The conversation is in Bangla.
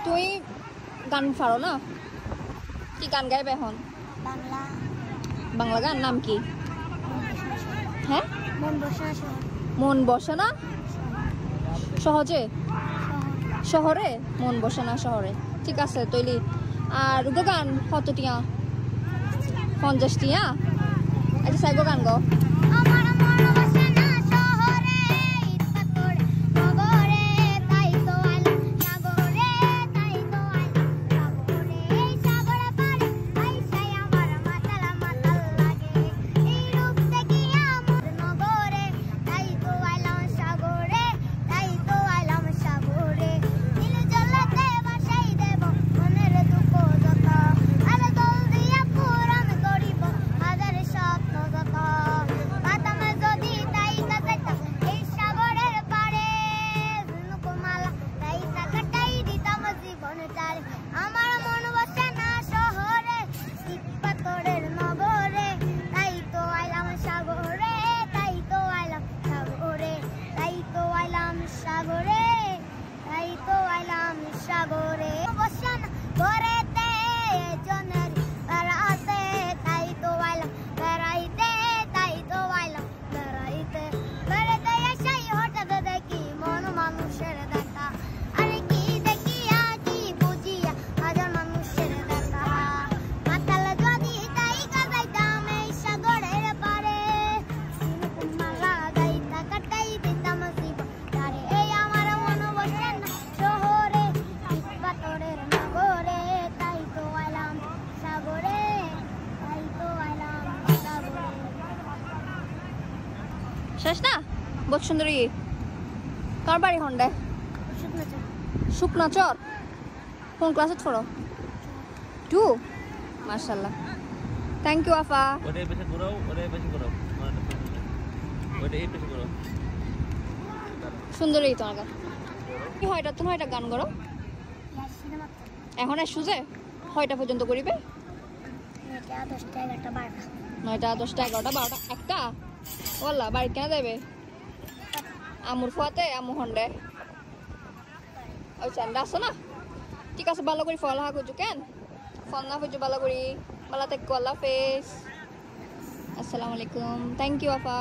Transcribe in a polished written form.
তুই গান পারো না? কি গান গাইবে এখন? বাংলা। বাংলা গান নাম কি? হ্যাঁ, মন বসে না মন বসে না সহজে, শহরে মন বসে না শহরে। ঠিক আছে তৈলি। আর গান কত টিয়া? 50 টিয়া। আচ্ছা সাইগো গান গো। আমার মন বসে না শহরে, ইচ্ছা করে নগরে, তাই তো আইলাম সাগরে, তাই তো আইলাম সাগরে। এই সাগরে পারে আইসাই আমার মাতাল মাতাল লাগে, এই রূপ দেখিয়া মোর নগরে, তাই তো আইলাম সাগরে, তাই তো আইলাম সাগরে। দিল জ্বলাতে বাসাই দেব মনের দুঃখ যত, আর দল দিয়া পূরণ করিব হাজার স্বপ্ন যত। বাতামে যদি তাইতা যাইতাম এই সাগরের পারে, ঝুনুকুমালা তাইতা কাটাই দিতাম জীবনটারে। আমার মন বসে না শহরে, শীত পাথরের নগরে, তাই তো আইলাম সাগরে, তাই তো আইলাম সাগরে, তাই তো আইলাম সাগরে, তাই তো আইলাম সাগরে। বসে না ঘরেতে জনের বেড়াতে, তাই তো আইলাম বেড়াইতে, তাই তো আইলাম বেড়াইতে। বেড়াতে এসাই হঠাৎ দেখি মন মানুষের দেখা, আরে কি দেখিয়া কি বুঝিয়া হাজার মানুষের দেখা। মাতাল যদি তাই কাজাইতাম এই সাগরের পারে, ঝুনুকুমালা গাইতা কাটাই দিতাম জীবনটারে। এই আমার মন বসে না শহরে, শীত পাথরের নগরে, তাই তো আইলাম সাগরে, তাই তো আইলাম সাগরে। শেষ না? বহুত সুন্দরী। কার বাড়ি হন্ডে? শুকনাচর। কোন ক্লাসে পড়ো? 2। মাশাআল্লাহ। থ্যাংক ইউ আফা। ওটাই বেশি ঘুরাও, ওটাই বেশি ঘুরাও, ওটাই বেশি ঘুরাও। সুন্দরী তোমার গান। কি হয়টা তুমি হয়টা গান করো? এখন আর সুজে হয়টা পর্যন্ত করিবে? 9টা 10টা 11টা 12টা। 9টা 10টা 11টা 12টা 1টা। ওয়াল্লাহ বাড়ি কেন যাবে? আমুর ফুয়াতে আমু হন্ডে। ওই চান্দা আছে না? ঠিক আছে ভালো করে ফল হা করছো কেন? ফল না করছো ভালো করি। ভালো থেকো, আল্লাহ হাফেজ। আসসালামু আলাইকুম। Thank you Apa.